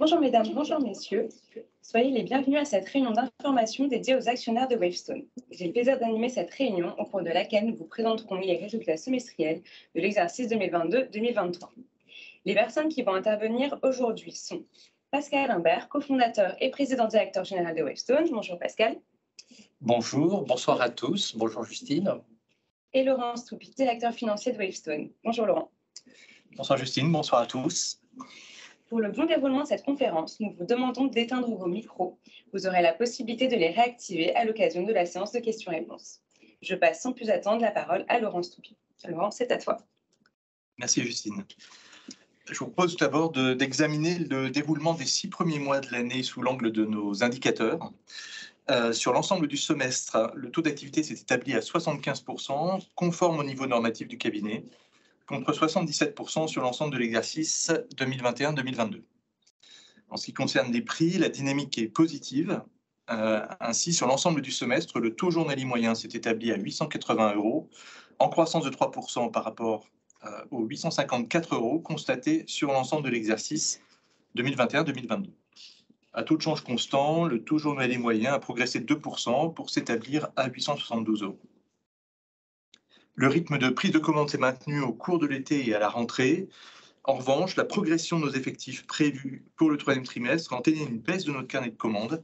Bonjour mesdames, bonjour messieurs. Soyez les bienvenus à cette réunion d'information dédiée aux actionnaires de Wavestone. J'ai le plaisir d'animer cette réunion au cours de laquelle nous vous présenterons les résultats semestriels de l'exercice 2022-2023. Les personnes qui vont intervenir aujourd'hui sont Pascal Imbert, cofondateur et président directeur général de Wavestone. Bonjour Pascal. Bonjour, bonsoir à tous. Bonjour Justine. Et Laurent Stoupi, directeur financier de Wavestone. Bonjour Laurent. Bonsoir Justine, bonsoir à tous. Pour le bon déroulement de cette conférence, nous vous demandons d'éteindre vos micros. Vous aurez la possibilité de les réactiver à l'occasion de la séance de questions-réponses. Je passe sans plus attendre la parole à Laurent Stoupi. Laurent, c'est à toi. Merci Justine. Je vous propose tout d'abord d'examiner le déroulement des 6 premiers mois de l'année sous l'angle de nos indicateurs. Sur l'ensemble du semestre, le taux d'activité s'est établi à 75%, conforme au niveau normatif du cabinet, contre 77% sur l'ensemble de l'exercice 2021-2022. En ce qui concerne les prix, la dynamique est positive. Ainsi, sur l'ensemble du semestre, le taux journalier moyen s'est établi à 880 €, en croissance de 3% par rapport aux 854 € constatés sur l'ensemble de l'exercice 2021-2022. À taux de change constant, le taux journalier moyen a progressé de 2% pour s'établir à 872 €. Le rythme de prise de commande s'est maintenu au cours de l'été et à la rentrée. En revanche, la progression de nos effectifs prévus pour le troisième trimestre a entraîné une baisse de notre carnet de commandes.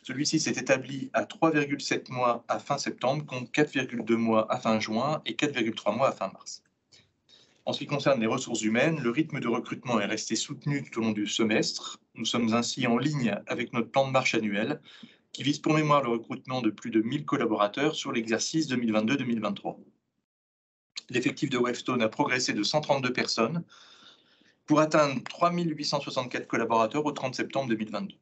Celui-ci s'est établi à 3,7 mois à fin septembre, contre 4,2 mois à fin juin et 4,3 mois à fin mars. En ce qui concerne les ressources humaines, le rythme de recrutement est resté soutenu tout au long du semestre. Nous sommes ainsi en ligne avec notre plan de marche annuel, qui vise pour mémoire le recrutement de plus de 1000 collaborateurs sur l'exercice 2022-2023. L'effectif de Wavestone a progressé de 132 personnes pour atteindre 3864 collaborateurs au 30 septembre 2022.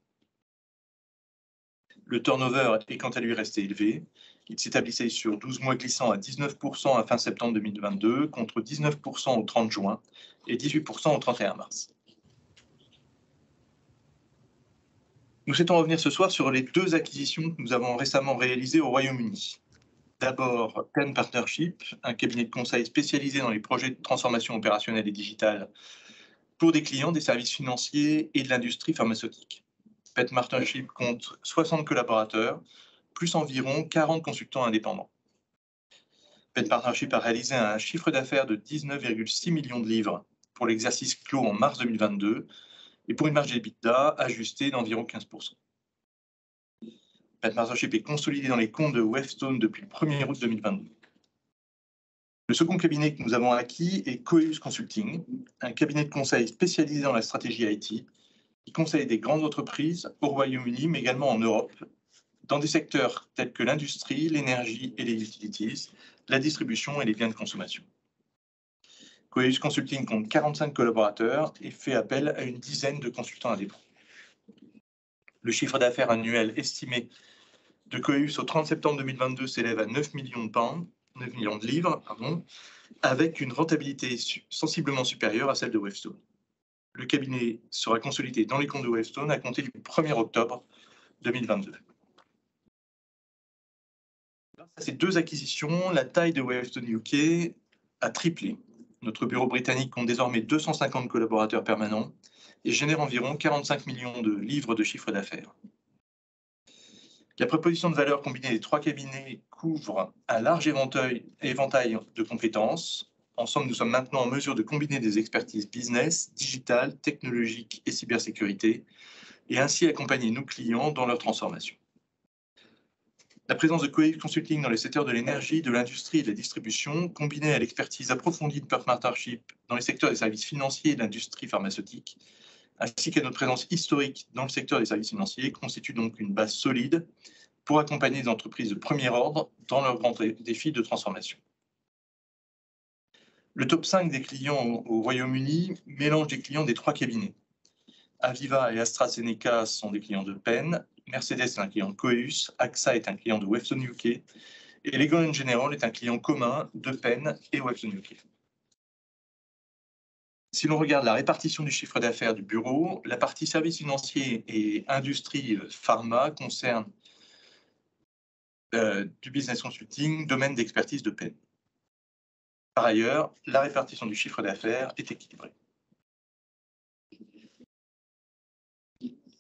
Le turnover est quant à lui resté élevé. Il s'établissait sur 12 mois glissant à 19% à fin septembre 2022, contre 19% au 30 juin et 18% au 31 mars. Nous souhaitons revenir ce soir sur les 2 acquisitions que nous avons récemment réalisées au Royaume-Uni. D'abord, Penn Partnership, un cabinet de conseil spécialisé dans les projets de transformation opérationnelle et digitale pour des clients des services financiers et de l'industrie pharmaceutique. Penn Partnership compte 60 collaborateurs, plus environ 40 consultants indépendants. Penn Partnership a réalisé un chiffre d'affaires de 19,6 millions de livres pour l'exercice clos en mars 2022 et pour une marge d'EBITDA ajustée d'environ 15%. Penn Partnership est consolidé dans les comptes de Wavestone depuis le 1er août 2022. Le second cabinet que nous avons acquis est Coeus Consulting, un cabinet de conseil spécialisé dans la stratégie IT, qui conseille des grandes entreprises au Royaume-Uni, mais également en Europe, dans des secteurs tels que l'industrie, l'énergie et les utilities, la distribution et les biens de consommation. Coeus Consulting compte 45 collaborateurs et fait appel à une dizaine de consultants indépendants. Le chiffre d'affaires annuel estimé de Coeus au 30 septembre 2022 s'élève à 9 millions de livres, avec une rentabilité sensiblement supérieure à celle de Wavestone. Le cabinet sera consolidé dans les comptes de Wavestone à compter du 1er octobre 2022. Grâce à ces 2 acquisitions, la taille de Wavestone UK a triplé. Notre bureau britannique compte désormais 250 collaborateurs permanents et génère environ 45 millions de livres de chiffre d'affaires. La proposition de valeur combinée des 3 cabinets couvre un large éventail de compétences. Ensemble, nous sommes maintenant en mesure de combiner des expertises business, digitales, technologiques et cybersécurité, et ainsi accompagner nos clients dans leur transformation. La présence de Coeus Consulting dans les secteurs de l'énergie, de l'industrie et de la distribution, combinée à l'expertise approfondie de Penn Partnership dans les secteurs des services financiers et de l'industrie pharmaceutique, ainsi qu'à notre présence historique dans le secteur des services financiers, constitue donc une base solide pour accompagner des entreprises de premier ordre dans leurs grands défis de transformation. Le top 5 des clients au Royaume-Uni mélange des clients des 3 cabinets. Aviva et AstraZeneca sont des clients de Penn, Mercedes est un client de Coeus, AXA est un client de Wavestone UK et Legal & General est un client commun de Penn et Wavestone UK. Si l'on regarde la répartition du chiffre d'affaires du bureau, la partie services financiers et industrie pharma concerne du business consulting, domaine d'expertise de Penn. Par ailleurs, la répartition du chiffre d'affaires est équilibrée.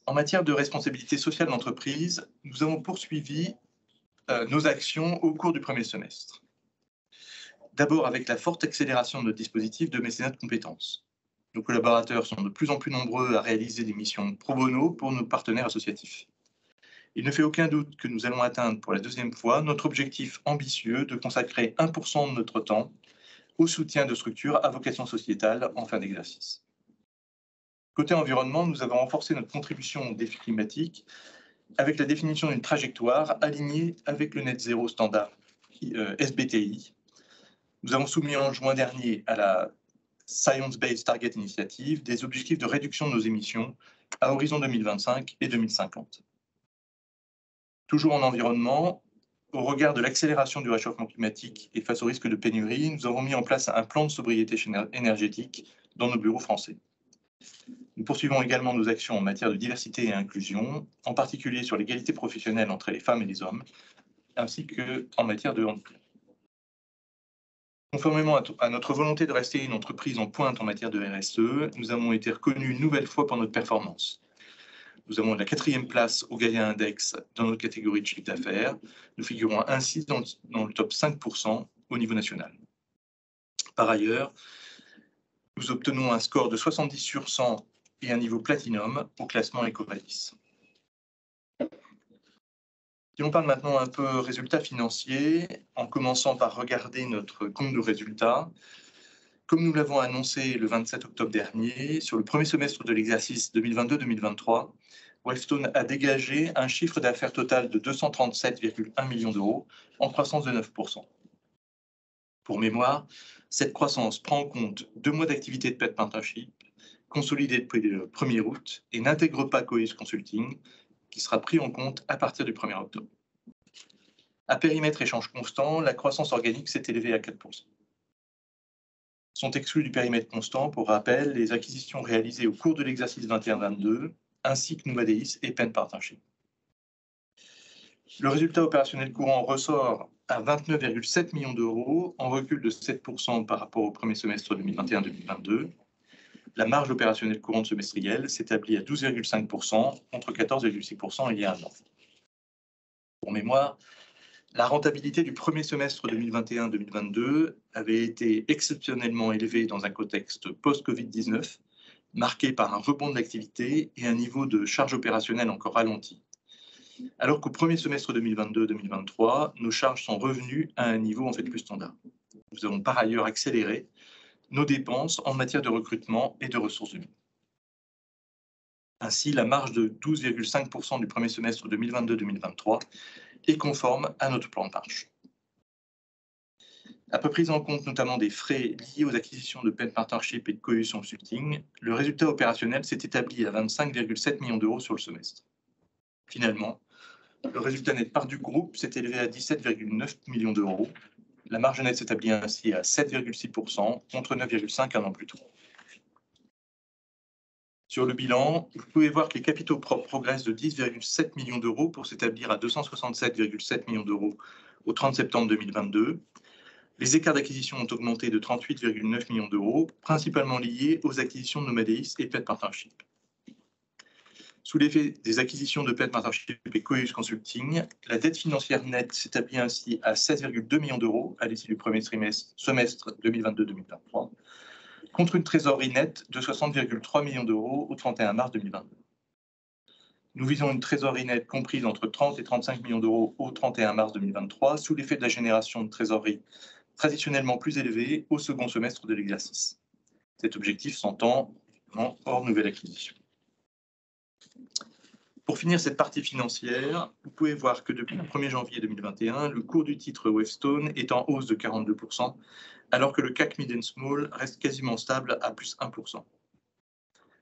En matière de responsabilité sociale d'entreprise, nous avons poursuivi nos actions au cours du premier semestre. D'abord avec la forte accélération de notre dispositif de mécénat de compétences. Nos collaborateurs sont de plus en plus nombreux à réaliser des missions pro bono pour nos partenaires associatifs. Il ne fait aucun doute que nous allons atteindre pour la deuxième fois notre objectif ambitieux de consacrer 1% de notre temps au soutien de structures à vocation sociétale en fin d'exercice. Côté environnement, nous avons renforcé notre contribution au défi climatique avec la définition d'une trajectoire alignée avec le net zéro standard SBTI. Nous avons soumis en juin dernier à la Science Based Target Initiative des objectifs de réduction de nos émissions à horizon 2025 et 2050. Toujours en environnement, au regard de l'accélération du réchauffement climatique et face au risque de pénurie, nous avons mis en place un plan de sobriété énergétique dans nos bureaux français. Nous poursuivons également nos actions en matière de diversité et inclusion, en particulier sur l'égalité professionnelle entre les femmes et les hommes, ainsi qu'en matière de handicap. Conformément à notre volonté de rester une entreprise en pointe en matière de RSE, nous avons été reconnus une nouvelle fois pour notre performance. Nous avons la 4e place au Gaïa Index dans notre catégorie de chiffre d'affaires. Nous figurons ainsi dans le top 5% au niveau national. Par ailleurs, nous obtenons un score de 70 sur 100 et un niveau platinum au classement EcoVadis. Si on parle maintenant un peu résultats financiers, en commençant par regarder notre compte de résultats, comme nous l'avons annoncé le 27 octobre dernier, sur le premier semestre de l'exercice 2022-2023, Wavestone a dégagé un chiffre d'affaires total de 237,1 millions d'euros, en croissance de 9%. Pour mémoire, cette croissance prend en compte 2 mois d'activité de Pet Partnership, consolidée depuis le 1er août, et n'intègre pas Coeus Consulting, qui sera pris en compte à partir du 1er octobre. À périmètre échange constant, la croissance organique s'est élevée à 4%. Sont exclus du périmètre constant, pour rappel, les acquisitions réalisées au cours de l'exercice 21-22, ainsi que Novadeis et Pen Partnership. Le résultat opérationnel courant ressort à 29,7 millions d'euros, en recul de 7% par rapport au premier semestre 2021-2022. La marge opérationnelle courante semestrielle s'établit à 12,5% contre 14,6% il y a un an. Pour mémoire, la rentabilité du premier semestre 2021-2022 avait été exceptionnellement élevée dans un contexte post-Covid-19, marqué par un rebond de l'activité et un niveau de charge opérationnelle encore ralenti. Alors qu'au premier semestre 2022-2023, nos charges sont revenues à un niveau en fait plus standard. Nous avons par ailleurs accéléré nos dépenses en matière de recrutement et de ressources humaines. Ainsi, la marge de 12,5% du premier semestre 2022-2023 est conforme à notre plan de marche. Après prise en compte notamment des frais liés aux acquisitions de Pen Partnership et de Coeus Consulting, le résultat opérationnel s'est établi à 25,7 millions d'euros sur le semestre. Finalement, le résultat net part du groupe s'est élevé à 17,9 millions d'euros. La marge nette s'établit ainsi à 7,6% contre 9,5% un an plus tôt. Sur le bilan, vous pouvez voir que les capitaux propres progressent de 10,7 millions d'euros pour s'établir à 267,7 millions d'euros au 30 septembre 2022. Les écarts d'acquisition ont augmenté de 38,9 millions d'euros, principalement liés aux acquisitions de Novadeis et Pet Partnership. Sous l'effet des acquisitions de Pet Partnership et Coeus Consulting, la dette financière nette s'établit ainsi à 16,2 millions d'euros à l'issue du premier semestre 2022-2023, contre une trésorerie nette de 60,3 millions d'euros au 31 mars 2022. Nous visons une trésorerie nette comprise entre 30 et 35 millions d'euros au 31 mars 2023, sous l'effet de la génération de trésorerie traditionnellement plus élevée au second semestre de l'exercice. Cet objectif s'entend hors nouvelle acquisition. Pour finir cette partie financière, vous pouvez voir que depuis le 1er janvier 2021, le cours du titre Wavestone est en hausse de 42%, alors que le CAC Mid & Small reste quasiment stable à plus 1%.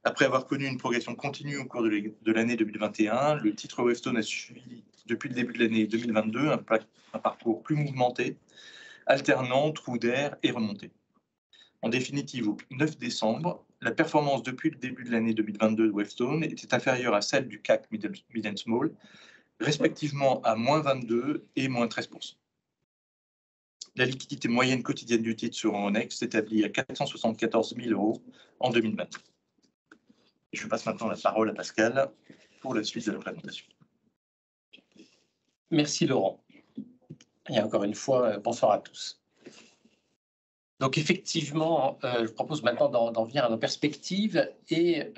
Après avoir connu une progression continue au cours de l'année 2021, le titre Wavestone a suivi depuis le début de l'année 2022 un parcours plus mouvementé, alternant trous d'air et remontées. En définitive, au 9 décembre, la performance depuis le début de l'année 2022 de Wavestone était inférieure à celle du CAC Mid & Small, respectivement à moins 22 et moins 13%. La liquidité moyenne quotidienne du titre sur Euronext s'établit à 474 000 euros en 2020. Je passe maintenant la parole à Pascal pour la suite de la présentation. Merci Laurent. Et encore une fois, bonsoir à tous. Donc effectivement, je propose maintenant d'en venir à nos perspectives. Et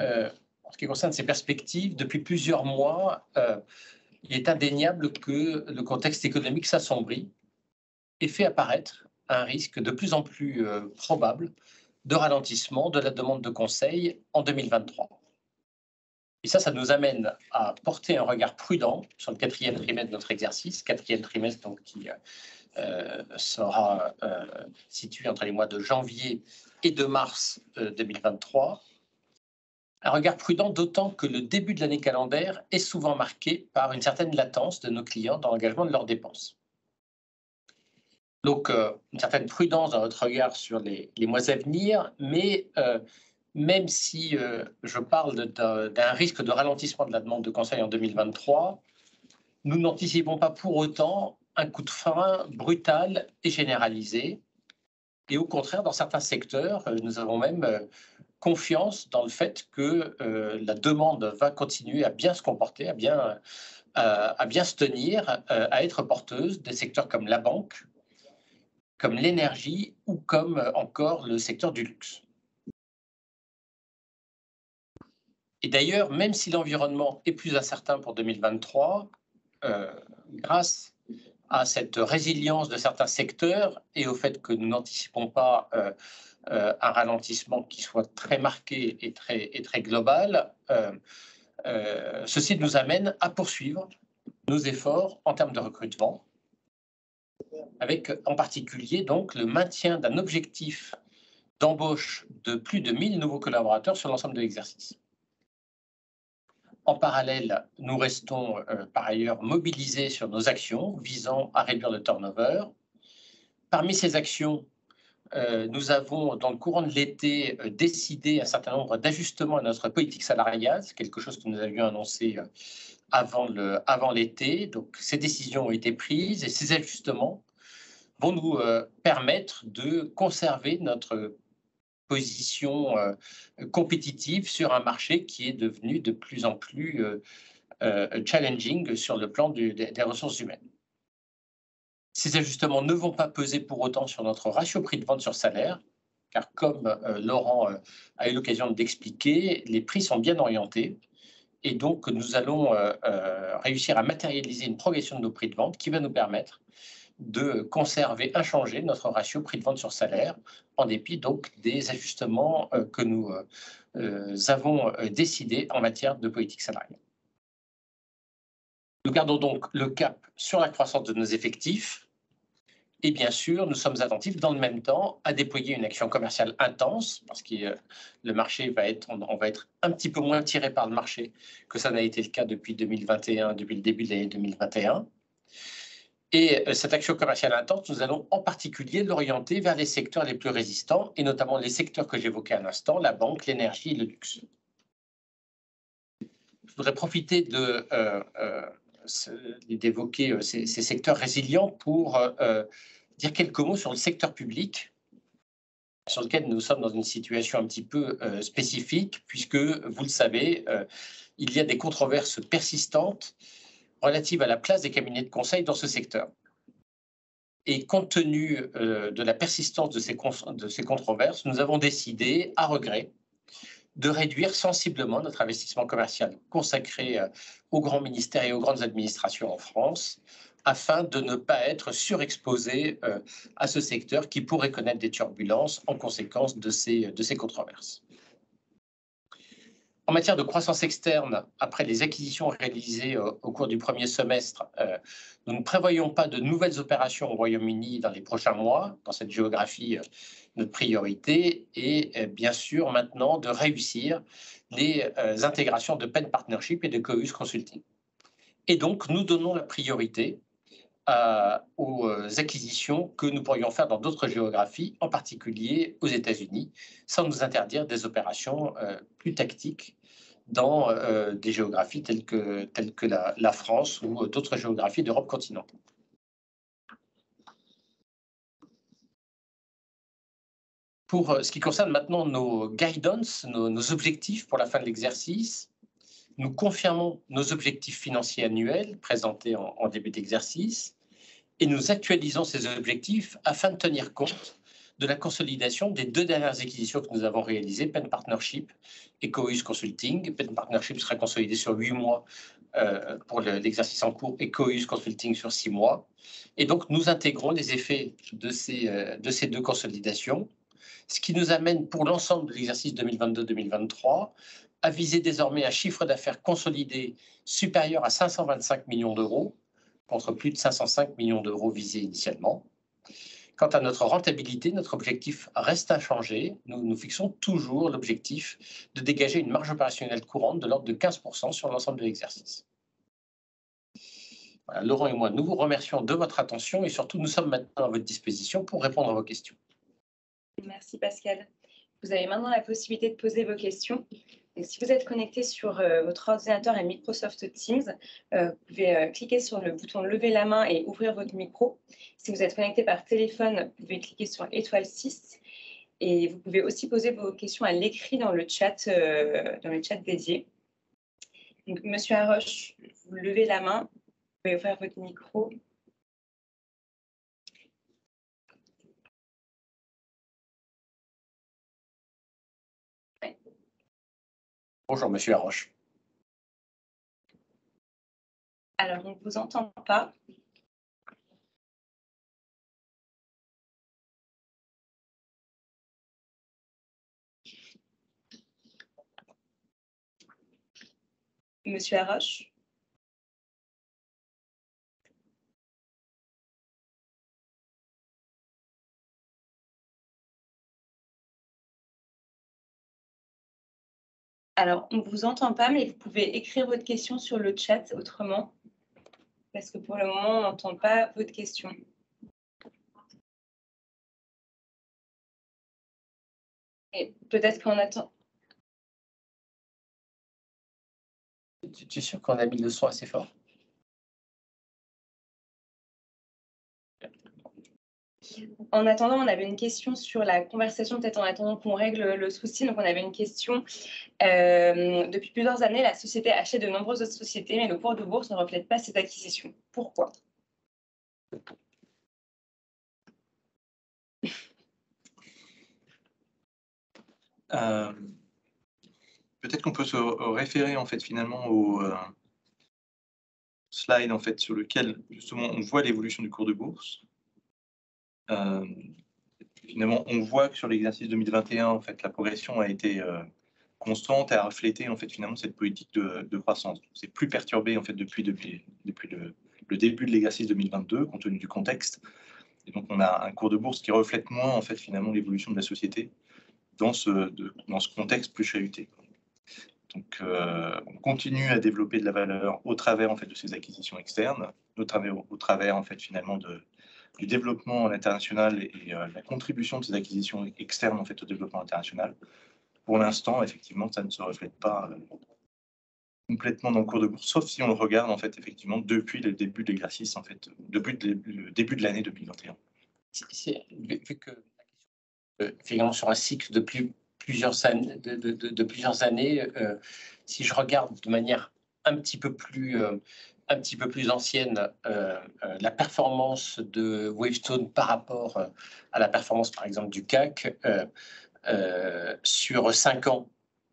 en ce qui concerne ces perspectives, depuis plusieurs mois, il est indéniable que le contexte économique s'assombrit et fait apparaître un risque de plus en plus probable de ralentissement de la demande de conseil en 2023. Et ça nous amène à porter un regard prudent sur le quatrième trimestre de notre exercice, quatrième trimestre donc, qui sera situé entre les mois de janvier et de mars 2023. Un regard prudent, d'autant que le début de l'année calendaire est souvent marqué par une certaine latence de nos clients dans l'engagement de leurs dépenses. Donc, une certaine prudence dans notre regard sur les mois à venir, mais même si je parle d'un risque de ralentissement de la demande de conseil en 2023, nous n'anticipons pas pour autant un coup de frein brutal et généralisé. Et au contraire, dans certains secteurs, nous avons même confiance dans le fait que la demande va continuer à bien se comporter, à bien se tenir, à être porteuse des secteurs comme la banque, comme l'énergie ou comme encore le secteur du luxe. Et d'ailleurs, même si l'environnement est plus incertain pour 2023, grâce à cette résilience de certains secteurs et au fait que nous n'anticipons pas un ralentissement qui soit très marqué et très global, ceci nous amène à poursuivre nos efforts en termes de recrutement, avec en particulier donc le maintien d'un objectif d'embauche de plus de 1000 nouveaux collaborateurs sur l'ensemble de l'exercice. En parallèle, nous restons par ailleurs mobilisés sur nos actions visant à réduire le turnover. Parmi ces actions, nous avons, dans le courant de l'été, décidé un certain nombre d'ajustements à notre politique salariale. C'est quelque chose que nous avions annoncé avant l'été. Donc, ces décisions ont été prises et ces ajustements vont nous permettre de conserver notre position compétitive sur un marché qui est devenu de plus en plus challenging sur le plan des ressources humaines. Ces ajustements ne vont pas peser pour autant sur notre ratio prix de vente sur salaire, car comme Laurent a eu l'occasion d'expliquer, les prix sont bien orientés et donc nous allons réussir à matérialiser une progression de nos prix de vente qui va nous permettre de conserver inchangé notre ratio prix de vente sur salaire, en dépit donc des ajustements que nous avons décidés en matière de politique salariale. Nous gardons donc le cap sur la croissance de nos effectifs et bien sûr, nous sommes attentifs dans le même temps à déployer une action commerciale intense parce que le marché on va être un petit peu moins tiré par le marché que ça n'a été le cas depuis 2021, depuis le début de l'année 2021. Et cette action commerciale intense, nous allons en particulier l'orienter vers les secteurs les plus résistants, et notamment les secteurs que j'évoquais à l'instant, la banque, l'énergie et le luxe. Je voudrais profiter d'évoquer ces secteurs résilients pour dire quelques mots sur le secteur public, sur lequel nous sommes dans une situation un petit peu spécifique, puisque, vous le savez, il y a des controverses persistantes relative à la place des cabinets de conseil dans ce secteur. Et compte tenu de la persistance de ces controverses, nous avons décidé, à regret, de réduire sensiblement notre investissement commercial consacré aux grands ministères et aux grandes administrations en France, afin de ne pas être surexposé à ce secteur qui pourrait connaître des turbulences en conséquence de ces controverses. En matière de croissance externe, après les acquisitions réalisées au cours du premier semestre, nous ne prévoyons pas de nouvelles opérations au Royaume-Uni dans les prochains mois. Dans cette géographie, notre priorité est bien sûr maintenant de réussir les intégrations de Penn Partnership et de Cohus Consulting. Et donc, nous donnons la priorité aux acquisitions que nous pourrions faire dans d'autres géographies, en particulier aux États-Unis, sans nous interdire des opérations plus tactiques dans des géographies telles que la France ou d'autres géographies d'Europe continentale. Pour ce qui concerne maintenant nos guidance, nos objectifs pour la fin de l'exercice, nous confirmons nos objectifs financiers annuels présentés en début d'exercice et nous actualisons ces objectifs afin de tenir compte de la consolidation des 2 dernières acquisitions que nous avons réalisées, Penn Partnership et Coeus Consulting. Penn Partnership sera consolidé sur 8 mois pour l'exercice en cours et Coeus Consulting sur 6 mois. Et donc, nous intégrons les effets de ces 2 consolidations, ce qui nous amène pour l'ensemble de l'exercice 2022-2023 à viser désormais un chiffre d'affaires consolidé supérieur à 525 millions d'euros, contre plus de 505 millions d'euros visés initialement. Quant à notre rentabilité, notre objectif reste inchangé. Nous fixons toujours l'objectif de dégager une marge opérationnelle courante de l'ordre de 15% sur l'ensemble de l'exercice. Voilà, Laurent et moi, nous vous remercions de votre attention et surtout, nous sommes maintenant à votre disposition pour répondre à vos questions. Merci Pascal. Vous avez maintenant la possibilité de poser vos questions. Et si vous êtes connecté sur votre ordinateur à Microsoft Teams, vous pouvez cliquer sur le bouton lever la main et ouvrir votre micro. Si vous êtes connecté par téléphone, vous pouvez cliquer sur étoile 6. Et vous pouvez aussi poser vos questions à l'écrit dans le chat dédié. Donc, Monsieur Haroche, vous levez la main, vous pouvez ouvrir votre micro. Bonjour, Monsieur Haroche. Alors, on ne vous entend pas. Monsieur Haroche. Alors, on ne vous entend pas, mais vous pouvez écrire votre question sur le chat autrement, parce que pour le moment, on n'entend pas votre question. Et peut-être qu'on attend. Tu es sûr qu'on a mis le son assez fort? En attendant, on avait une question sur la conversation, peut-être en attendant qu'on règle le souci. Donc, on avait une question. Depuis plusieurs années, la société achète de nombreuses autres sociétés, mais le cours de bourse ne reflète pas ces acquisitions. Pourquoi? Peut-être qu'on peut se référer en fait finalement au slide en fait sur lequel justement on voit l'évolution du cours de bourse. Finalement, on voit que sur l'exercice 2021, en fait, la progression a été constante et a reflété en fait finalement cette politique de croissance. C'est plus perturbé en fait depuis le début de l'exercice 2022, compte tenu du contexte. Et donc, on a un cours de bourse qui reflète moins en fait finalement l'évolution de la société dans ce contexte plus chahuté. Donc, on continue à développer de la valeur au travers en fait de ces acquisitions externes, au travers en fait finalement du développement international et la contribution de ces acquisitions externes en fait au développement international. Pour l'instant, effectivement, ça ne se reflète pas complètement dans le cours de bourse, sauf si on le regarde en fait effectivement depuis le début de l'exercice, en fait, depuis le début de l'année 2021. Vu que finalement sur un cycle de plusieurs années, si je regarde de manière un petit peu plus ancienne la performance de Wavestone par rapport à la performance par exemple du CAC sur 5 ans.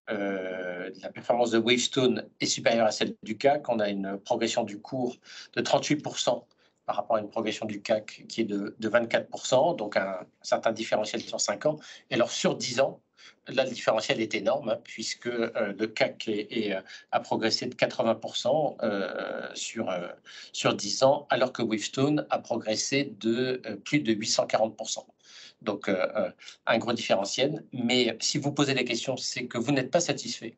La performance de Wavestone est supérieure à celle du CAC. On a une progression du cours de 38% par rapport à une progression du CAC qui est de 24%, donc un certain différentiel sur 5 ans. Et alors sur 10 ans, là, le différentiel est énorme, hein, puisque le CAC a progressé de 80% sur 10 ans, alors que Wavestone a progressé de plus de 840%. Donc, un gros différentiel. Mais si vous posez la question, c'est que vous n'êtes pas satisfait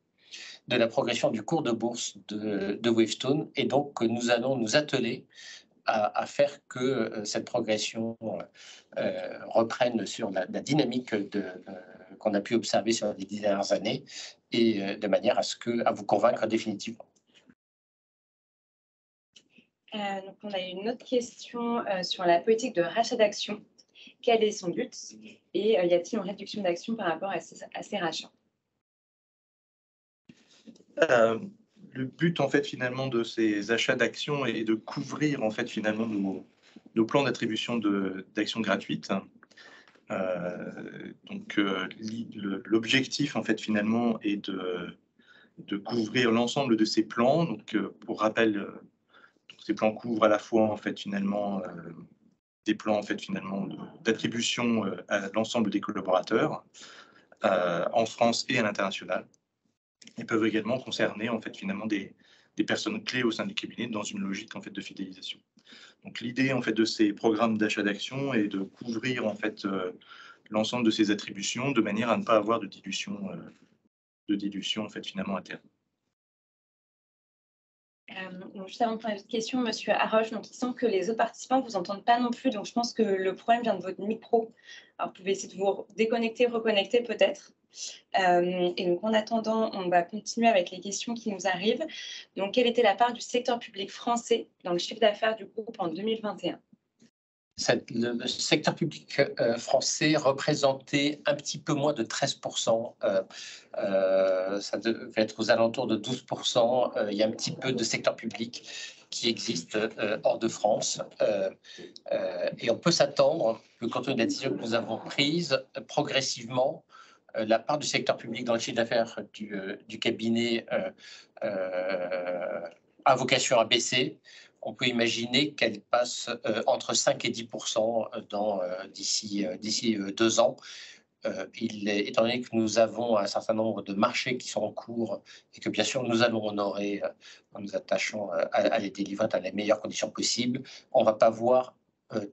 de la progression du cours de bourse de Wavestone. Et donc, nous allons nous atteler à faire que cette progression reprenne sur la dynamique qu'on a pu observer sur les 10 dernières années et de manière à vous convaincre définitivement. Donc, on a une autre question sur la politique de rachat d'actions. Quel est son but et y a-t-il une réduction d'actions par rapport à ces rachats? le but, en fait, finalement, de ces achats d'actions est de couvrir, en fait, finalement, nos plans d'attribution d'actions gratuites. L'objectif, en fait, finalement, est de couvrir l'ensemble de ces plans. Donc, pour rappel, ces plans couvrent à la fois, en fait, finalement, des plans, en fait, finalement, d'attribution à l'ensemble des collaborateurs en France et à l'international. Ils peuvent également concerner, en fait, finalement, des personnes clés au sein du cabinet dans une logique, en fait, de fidélisation. Donc, l'idée, en fait, de ces programmes d'achat d'actions est de couvrir, en fait, l'ensemble de ces attributions de manière à ne pas avoir de dilution, en fait, finalement, interne. Juste avant de prendre une question, Monsieur Haroche, donc il semble que les autres participants ne vous entendent pas non plus, donc je pense que le problème vient de votre micro. Alors, vous pouvez essayer de vous déconnecter, reconnecter peut-être. Et donc, en attendant, on va continuer avec les questions qui nous arrivent. Donc, quelle était la part du secteur public français dans le chiffre d'affaires du groupe en 2021? Le secteur public français représentait un petit peu moins de 13%. Ça devait être aux alentours de 12%. Il y a un petit peu de secteur public qui existe hors de France. Et on peut s'attendre que, compte tenu de la décision que nous avons prise, progressivement, la part du secteur public dans le chiffre d'affaires du cabinet a vocation à baisser. On peut imaginer qu'elle passe entre 5 et 10% d'ici 2 ans. Étant donné que nous avons un certain nombre de marchés qui sont en cours et que bien sûr nous allons honorer en nous attachant à les délivrer dans les meilleures conditions possibles, on ne va pas voir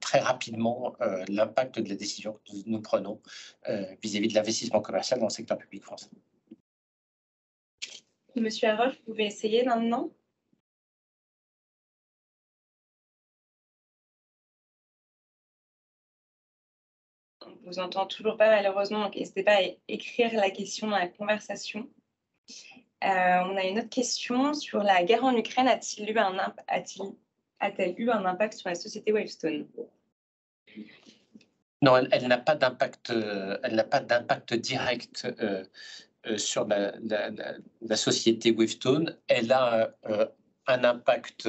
très rapidement l'impact de la décision que nous prenons vis-à-vis de l'investissement commercial dans le secteur public français. Monsieur Haroche, vous pouvez essayer maintenant? On ne vous entend toujours pas malheureusement, donc n'hésitez pas à écrire la question dans la conversation. On a une autre question sur la guerre en Ukraine. A-t-elle eu un impact sur la société Wavestone? Non, elle n'a pas d'impact. Elle n'a pas d'impact direct sur la société Wavestone. Elle a un impact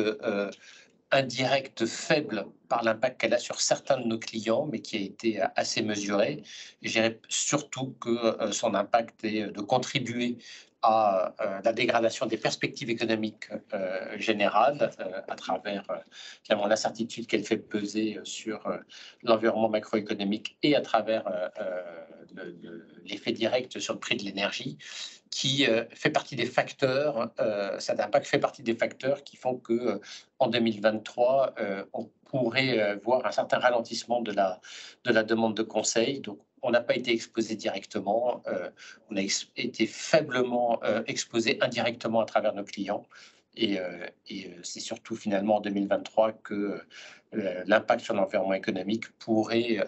indirect faible par l'impact qu'elle a sur certains de nos clients, mais qui a été assez mesuré. Je dirais surtout que son impact est de contribuer à la dégradation des perspectives économiques générales à travers finalement l'incertitude qu'elle fait peser sur l'environnement macroéconomique et à travers l'effet direct sur le prix de l'énergie, qui fait partie des facteurs, cet impact fait partie des facteurs qui font que en 2023, on pourrait voir un certain ralentissement de la demande de conseil. Donc, on n'a pas été exposé directement, on a été faiblement exposé indirectement à travers nos clients. Et c'est surtout finalement en 2023 que l'impact sur l'environnement économique pourrait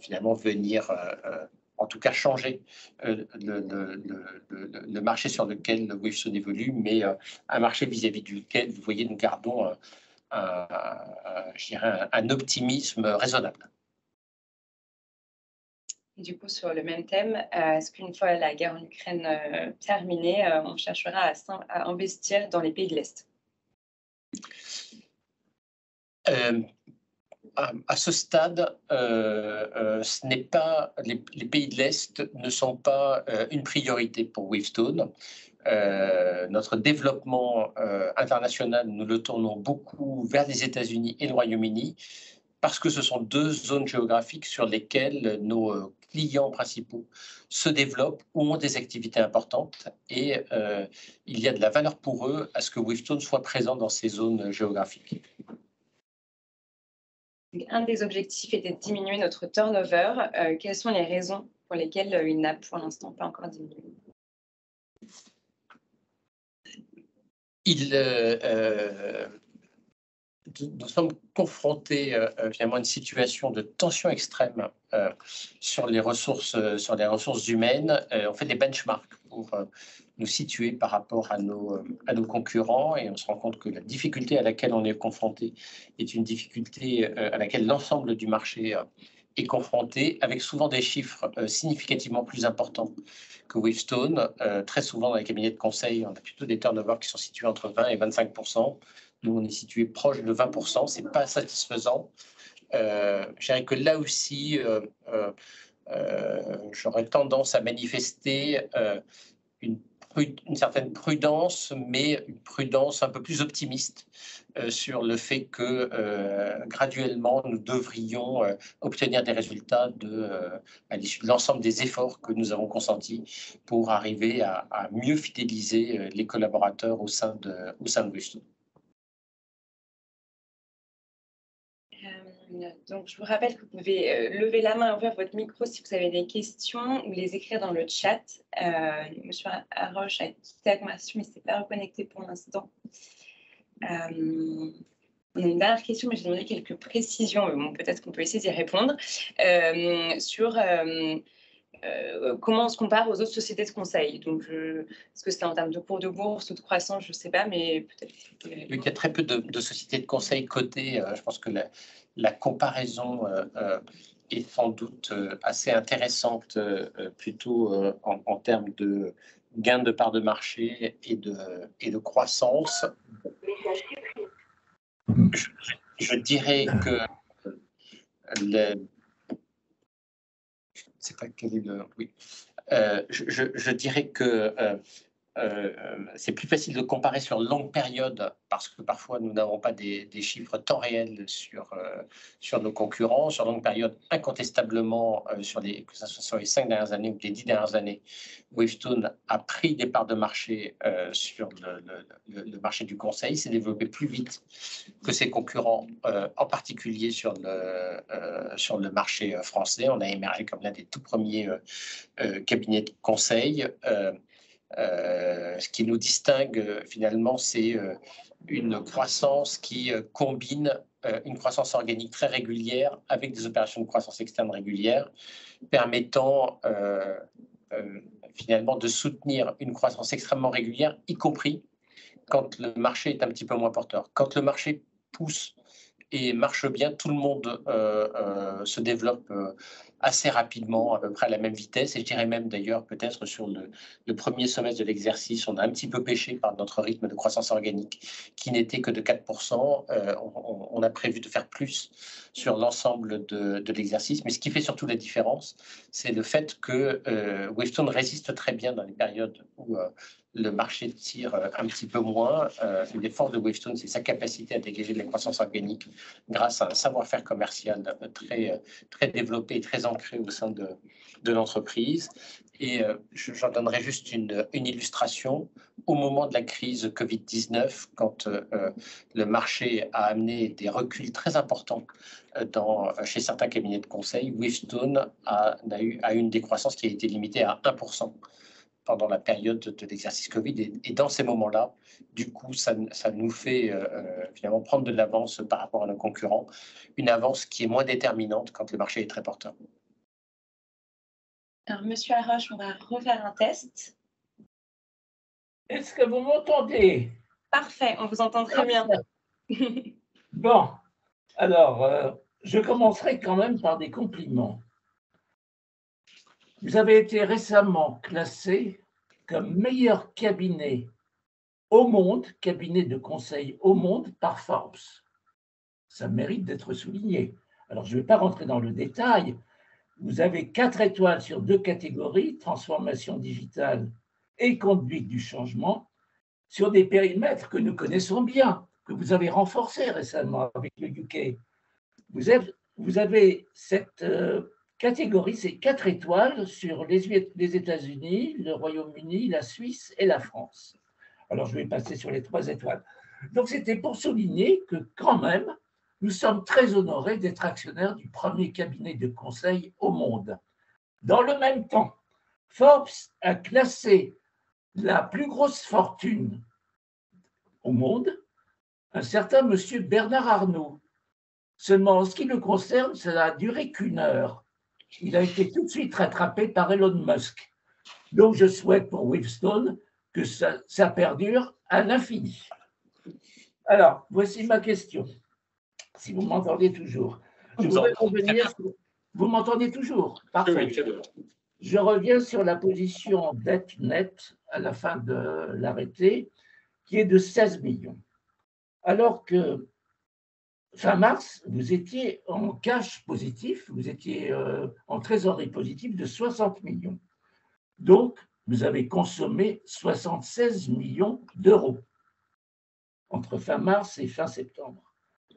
finalement venir en tout cas changer le marché sur lequel Wavestone évolue, mais un marché vis-à-vis duquel, vous voyez, nous gardons je dirais un optimisme raisonnable. Et du coup, sur le même thème, est-ce qu'une fois la guerre en Ukraine terminée, on cherchera à investir dans les pays de l'Est? À ce stade, ce n'est pas les pays de l'Est ne sont pas une priorité pour Wavestone. Notre développement international, nous le tournons beaucoup vers les États-Unis et le Royaume-Uni, parce que ce sont deux zones géographiques sur lesquelles nos clients principaux se développent ou ont des activités importantes, et il y a de la valeur pour eux à ce que Wavestone soit présent dans ces zones géographiques. Un des objectifs était de diminuer notre turnover. Quelles sont les raisons pour lesquelles il n'a pour l'instant pas encore diminué? Nous sommes confrontés finalement à une situation de tension extrême sur les ressources humaines. On fait des benchmarks pour nous situer par rapport à nos concurrents, et on se rend compte que la difficulté à laquelle on est confronté est une difficulté à laquelle l'ensemble du marché est confronté avec souvent des chiffres significativement plus importants que Wavestone. Très souvent, dans les cabinets de conseil, on a plutôt des turnovers qui sont situés entre 20 et 25%. Nous, on est situé proche de 20%. Ce n'est pas satisfaisant. Je dirais que là aussi, j'aurais tendance à manifester une certaine prudence, mais une prudence un peu plus optimiste sur le fait que graduellement, nous devrions obtenir des résultats à l'issue de l'ensemble des efforts que nous avons consentis pour arriver à mieux fidéliser les collaborateurs au sein de Wavestone. Donc, je vous rappelle que vous pouvez lever la main, ouvrir votre micro si vous avez des questions ou les écrire dans le chat. Monsieur Haroche a quitté la conversation, mais il ne s'est pas reconnecté pour l'instant. On a une dernière question, mais j'ai demandé quelques précisions. Bon, peut-être qu'on peut essayer d'y répondre. Sur comment on se compare aux autres sociétés de conseil. Donc, est-ce que c'est en termes de cours de bourse ou de croissance, je ne sais pas, mais peut-être. Il y a très peu de sociétés de conseil cotées. Je pense que la comparaison est sans doute assez intéressante, plutôt en termes de gains de part de marché et de croissance. Je dirais que c'est pas quel est le. Oui. Je dirais que c'est plus facile de comparer sur longue période parce que parfois nous n'avons pas des chiffres temps réel sur nos concurrents. Sur longue période, incontestablement, que ce soit sur les 5 dernières années ou les 10 dernières années, Wavestone a pris des parts de marché sur le marché du conseil, s'est développé plus vite que ses concurrents, en particulier sur le marché français. On a émergé comme l'un des tout premiers cabinets de conseil. Ce qui nous distingue finalement, c'est une croissance qui combine une croissance organique très régulière avec des opérations de croissance externe régulières, permettant finalement de soutenir une croissance extrêmement régulière, y compris quand le marché est un petit peu moins porteur. Quand le marché pousse et marche bien, tout le monde se développe assez rapidement, à peu près à la même vitesse. Et je dirais même d'ailleurs, peut-être sur le premier semestre de l'exercice, on a un petit peu pêché par notre rythme de croissance organique qui n'était que de 4%. On a prévu de faire plus sur l'ensemble de l'exercice. Mais ce qui fait surtout la différence, c'est le fait que Wavestone résiste très bien dans les périodes où le marché tire un petit peu moins. Une des forces de Wavestone, c'est sa capacité à dégager de la croissance organique grâce à un savoir-faire commercial très développé et très ancré au sein de l'entreprise. Et j'en donnerai juste une illustration. Au moment de la crise Covid-19, quand le marché a amené des reculs très importants chez certains cabinets de conseil, Wavestone a eu une décroissance qui a été limitée à 1% pendant la période de l'exercice Covid. Et dans ces moments-là, du coup, ça nous fait finalement prendre de l'avance par rapport à nos concurrents, une avance qui est moins déterminante quand le marché est très porteur. Alors, Monsieur Haroche, on va refaire un test. Est-ce que vous m'entendez? Parfait, on vous entend très bien. Bon, alors, je commencerai quand même par des compliments. Vous avez été récemment classé comme meilleur cabinet au monde, cabinet de conseil au monde par Forbes. Ça mérite d'être souligné. Alors, je ne vais pas rentrer dans le détail. Vous avez 4 étoiles sur 2 catégories, transformation digitale et conduite du changement, sur des périmètres que nous connaissons bien, que vous avez renforcés récemment avec le UK. Vous avez cette catégorie, c'est 4 étoiles sur les États-Unis, le Royaume-Uni, la Suisse et la France. Alors, je vais passer sur les 3 étoiles. Donc, c'était pour souligner que quand même, nous sommes très honorés d'être actionnaires du premier cabinet de conseil au monde. Dans le même temps, Forbes a classé la plus grosse fortune au monde, un certain monsieur Bernard Arnault. Seulement, en ce qui le concerne, ça a duré qu'1 heure. Il a été tout de suite rattrapé par Elon Musk. Donc, je souhaite pour Wavestone que ça perdure à l'infini. Alors, voici ma question. Si vous m'entendez toujours. Je voudrais revenir Vous m'entendez toujours? Parfait. Je reviens sur la position dette nette à la fin de l'arrêté, qui est de 16 millions. Alors que fin mars, vous étiez en cash positif, vous étiez en trésorerie positive de 60 millions. Donc, vous avez consommé 76 millions d'euros entre fin mars et fin septembre.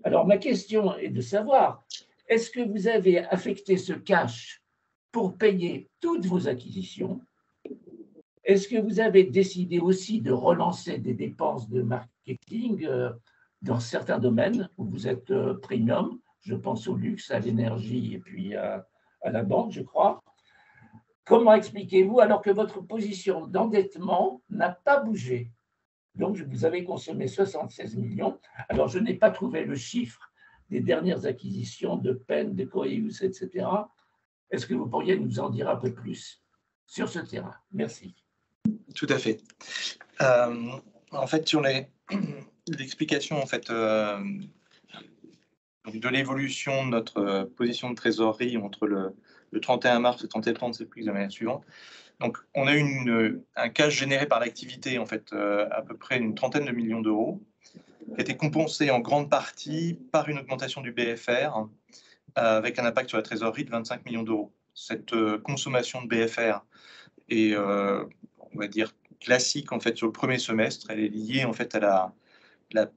Alors, ma question est de savoir, est-ce que vous avez affecté ce cash pour payer toutes vos acquisitions? Est-ce que vous avez décidé aussi de relancer des dépenses de marketing dans certains domaines où vous êtes premium? Je pense au luxe, à l'énergie et puis à la banque, je crois. Comment expliquez-vous alors que votre position d'endettement n'a pas bougé? Donc, vous avez consommé 76 millions. Alors, je n'ai pas trouvé le chiffre des dernières acquisitions de Penn, de Coeus, etc. Est-ce que vous pourriez nous en dire un peu plus sur ce terrain? Merci. Tout à fait. En fait, sur l'explication en fait, de l'évolution de notre position de trésorerie entre le 31 mars et le 30 septembre, c'est plus de l'année suivante. Donc, on a eu un cash généré par l'activité, en fait, à peu près une trentaine de millions d'euros, qui a été compensé en grande partie par une augmentation du BFR, avec un impact sur la trésorerie de 25 millions d'euros. Cette consommation de BFR est, on va dire, classique en fait sur le premier semestre. Elle est liée en fait à la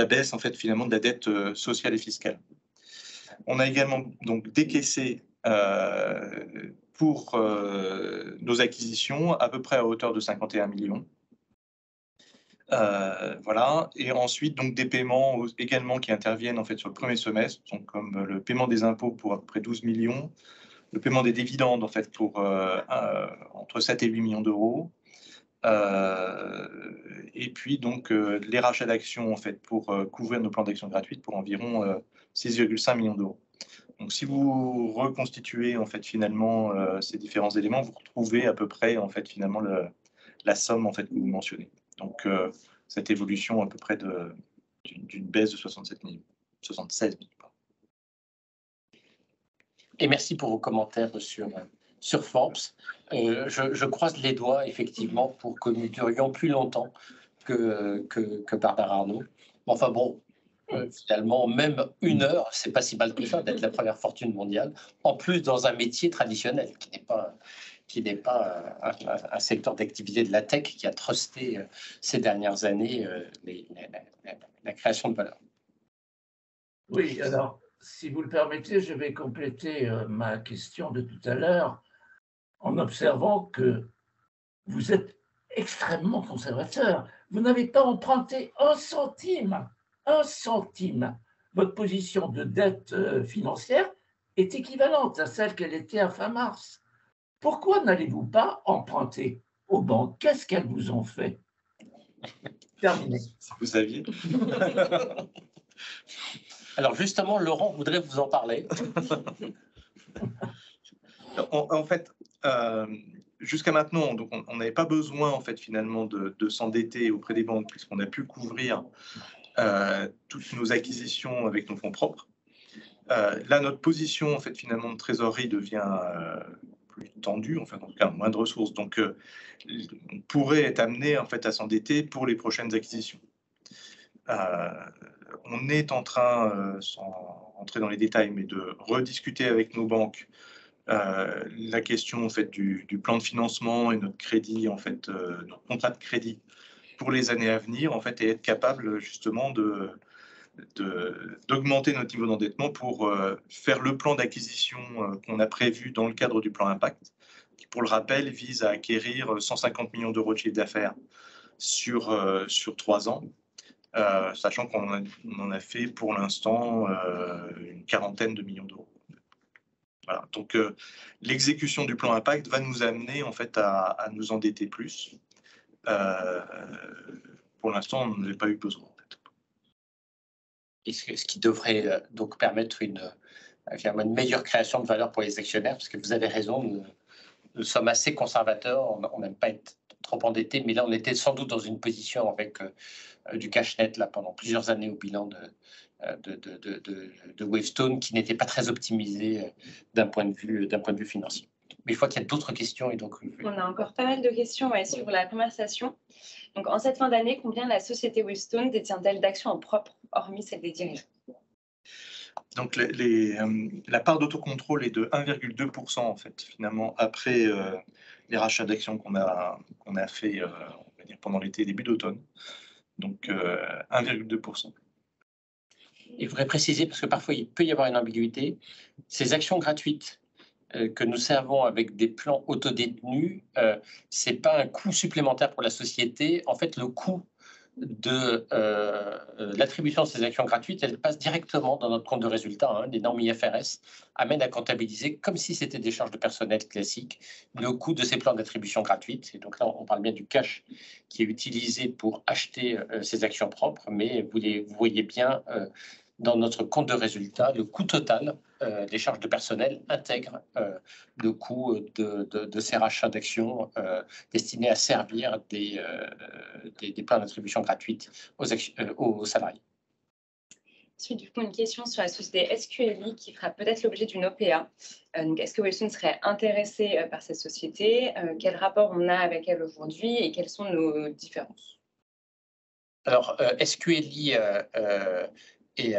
baisse en fait finalement de la dette sociale et fiscale. On a également donc décaissé pour nos acquisitions à peu près à hauteur de 51 millions. Voilà. Et ensuite donc des paiements également qui interviennent en fait sur le premier semestre, donc comme le paiement des impôts pour à peu près 12 millions, le paiement des dividendes en fait pour entre 7 et 8 millions d'euros. Et puis donc les rachats d'actions en fait pour couvrir nos plans d'action gratuites pour environ 6,5 millions d'euros. Donc si vous reconstituez en fait finalement ces différents éléments, vous retrouvez à peu près en fait finalement la somme en fait que vous mentionnez. Donc cette évolution à peu près d'une baisse de 76 millions. Et merci pour vos commentaires sur Forbes. Je croise les doigts, effectivement, pour que nous durions plus longtemps que Bernard Arnault. Enfin bon, finalement, même 1 heure, c'est pas si mal que ça d'être la première fortune mondiale, en plus dans un métier traditionnel qui n'est pas un secteur d'activité de la tech qui a trusté ces dernières années la création de valeur. Oui, alors, si vous le permettez, je vais compléter ma question de tout à l'heure en observant que vous êtes extrêmement conservateur. Vous n'avez pas emprunté un centime. Votre position de dette financière est équivalente à celle qu'elle était à fin mars. Pourquoi n'allez-vous pas emprunter aux banques? Qu'est-ce qu'elles vous ont fait? Terminé. Si vous saviez. Alors justement, Laurent voudrait vous en parler. En fait, jusqu'à maintenant, donc on n'avait pas besoin en fait finalement de s'endetter auprès des banques puisqu'on a pu couvrir toutes nos acquisitions avec nos fonds propres. Là, notre position en fait finalement de trésorerie devient plus tendue, enfin en tout cas moins de ressources, donc on pourrait être amené en fait à s'endetter pour les prochaines acquisitions. On est en train, sans rentrer dans les détails, mais de rediscuter avec nos banques la question en fait du plan de financement et notre crédit en fait notre contrat de crédit pour les années à venir en fait et être capable justement d'augmenter notre niveau d'endettement pour faire le plan d'acquisition qu'on a prévu dans le cadre du plan Impact, qui pour le rappel vise à acquérir 150 millions d'euros de chiffre d'affaires sur 3 ans. Sachant qu'on en a fait pour l'instant une quarantaine de millions d'euros. Voilà. Donc l'exécution du plan Impact va nous amener en fait à nous endetter plus. Pour l'instant, on n'en a pas eu besoin. En fait. Et ce qui devrait donc permettre une meilleure création de valeur pour les actionnaires, parce que vous avez raison, nous sommes assez conservateurs, on n'aime pas être trop endetté, mais là, on était sans doute dans une position avec du cash net là, pendant plusieurs années au bilan de Wavestone qui n'était pas très optimisé d'un point de vue financier. Mais je vois qu'il y a d'autres questions. Et donc, on a encore pas mal de questions sur la conversation. Donc, en cette fin d'année, combien la société Wavestone détient-elle d'actions en propre, hormis celle des dirigeants? Donc, la part d'autocontrôle est de 1,2% en fait, finalement, après les rachats d'actions qu'on a fait on va dire, pendant l'été, début d'automne. Donc, 1,2%. Il faudrait préciser, parce que parfois il peut y avoir une ambiguïté, ces actions gratuites que nous servons avec des plans autodétenus, ce n'est pas un coût supplémentaire pour la société. En fait, le coût de l'attribution de ces actions gratuites, elle passe directement dans notre compte de résultat. Les normes IFRS amènent à comptabiliser, comme si c'était des charges de personnel classiques, le coût de ces plans d'attribution gratuite. Et donc là, on parle bien du cash qui est utilisé pour acheter ces actions propres, mais vous voyez bien dans notre compte de résultat, le coût total des charges de personnel intègre le coût de ces rachats d'actions destinés à servir des plans d'attribution gratuite aux salariés. Ensuite, du coup, une question sur la société SQLI qui fera peut-être l'objet d'une OPA. Donc, est-ce que Wavestone serait intéressé par cette société? Quel rapport on a avec elle aujourd'hui et quelles sont nos différences? Alors, SQLI est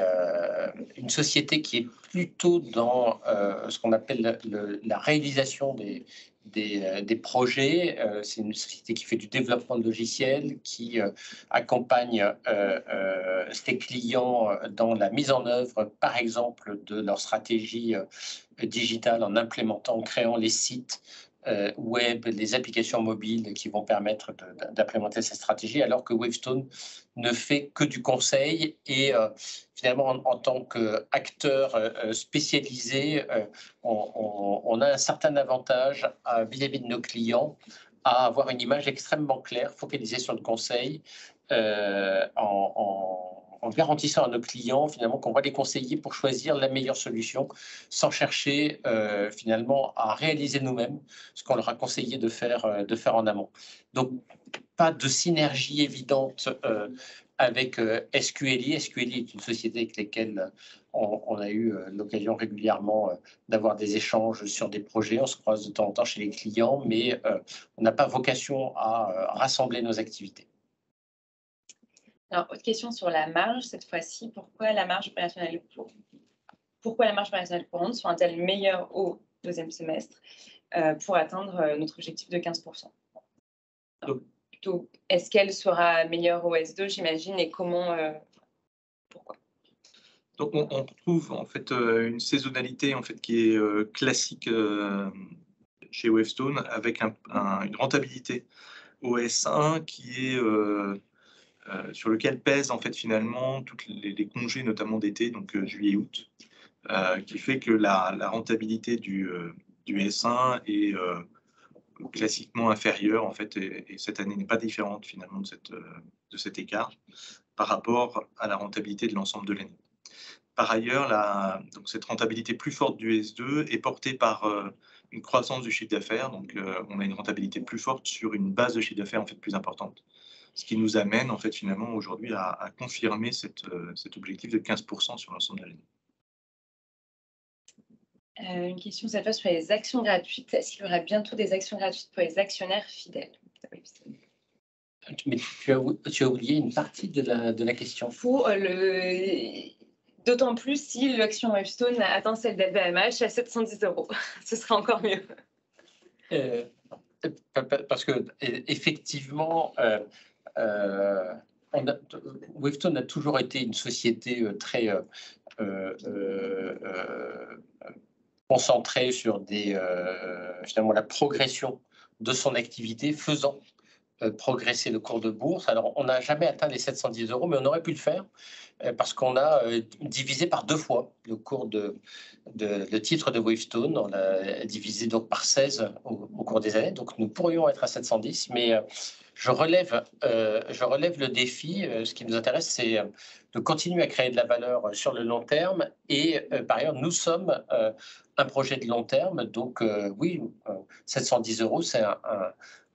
une société qui est plutôt dans ce qu'on appelle la réalisation des projets. C'est une société qui fait du développement de logiciels, qui accompagne ses clients dans la mise en œuvre, par exemple, de leur stratégie digitale en implémentant, en créant les sites web, les applications mobiles qui vont permettre d'implémenter cette stratégie, alors que Wavestone ne fait que du conseil et finalement, en tant qu'acteur spécialisé, on a un certain avantage vis-à-vis de nos clients à avoir une image extrêmement claire, focalisée sur le conseil, en garantissant à nos clients finalement qu'on va les conseiller pour choisir la meilleure solution sans chercher finalement à réaliser nous-mêmes ce qu'on leur a conseillé de faire en amont. Donc, pas de synergie évidente avec SQLI. SQLI est une société avec laquelle on a eu l'occasion régulièrement d'avoir des échanges sur des projets. On se croise de temps en temps chez les clients, mais on n'a pas vocation à rassembler nos activités. Alors, autre question sur la marge, cette fois-ci, pourquoi la marge opérationnelle courante sera-t-elle meilleure au deuxième semestre pour atteindre notre objectif de 15%? Alors, plutôt, est-ce qu'elle sera meilleure au S2, j'imagine, et comment, pourquoi? Donc, on retrouve en fait une saisonnalité en fait qui est classique chez Wavestone, avec une rentabilité au S1 qui est sur lequel pèsent en fait finalement tous les congés, notamment d'été, donc juillet-août, qui fait que la rentabilité du S1 est classiquement inférieure en fait, et cette année n'est pas différente finalement de cet écart par rapport à la rentabilité de l'ensemble de l'année. Par ailleurs, donc cette rentabilité plus forte du S2 est portée par une croissance du chiffre d'affaires, donc on a une rentabilité plus forte sur une base de chiffre d'affaires en fait plus importante. Ce qui nous amène en fait finalement aujourd'hui à confirmer cet objectif de 15% sur l'ensemble de l'année. Une question cette fois sur les actions gratuites. Est-ce qu'il y aura bientôt des actions gratuites pour les actionnaires fidèles? Mais tu as oublié une partie de la question. D'autant plus si l'action Wavestone atteint celle d'LVMH à 710 €. Ce sera encore mieux. Parce que effectivement, Wavestone a toujours été une société très concentrée sur finalement la progression de son activité, faisant progresser le cours de bourse. Alors, on n'a jamais atteint les 710 €, mais on aurait pu le faire parce qu'on a divisé par 2 fois le cours le titre de Wavestone. On l'a divisé donc par 16 au cours des années. Donc, nous pourrions être à 710, mais je relève le défi. Ce qui nous intéresse, c'est de continuer à créer de la valeur sur le long terme. Et par ailleurs, nous sommes un projet de long terme. Donc, oui, 710 €, c'est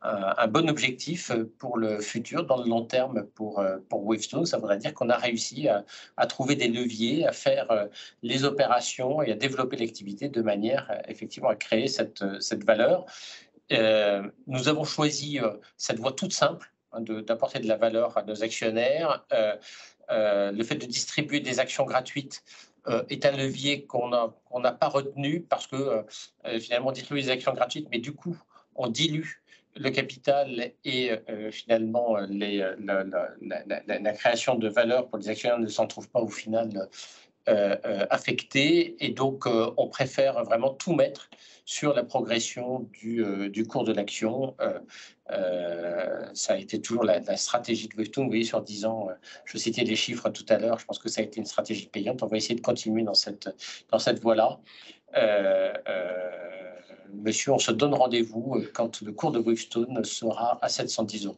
un bon objectif pour le futur, dans le long terme pour Wavestone. Ça voudrait dire qu'on a réussi à trouver des leviers, à faire les opérations et à développer l'activité de manière effectivement à créer cette valeur. Nous avons choisi cette voie toute simple d'apporter de la valeur à nos actionnaires. Le fait de distribuer des actions gratuites est un levier qu'on n'a pas retenu parce que finalement on distribue des actions gratuites, mais du coup on dilue le capital et finalement la création de valeur pour les actionnaires ne s'en trouve pas au final affectée, et donc on préfère vraiment tout mettre sur la progression du cours de l'action. Ça a été toujours la stratégie de Wavestone. Vous voyez, sur 10 ans, je citais les chiffres tout à l'heure, je pense que ça a été une stratégie payante. On va essayer de continuer dans cette voie-là. Monsieur, on se donne rendez-vous quand le cours de Wavestone sera à 710 €.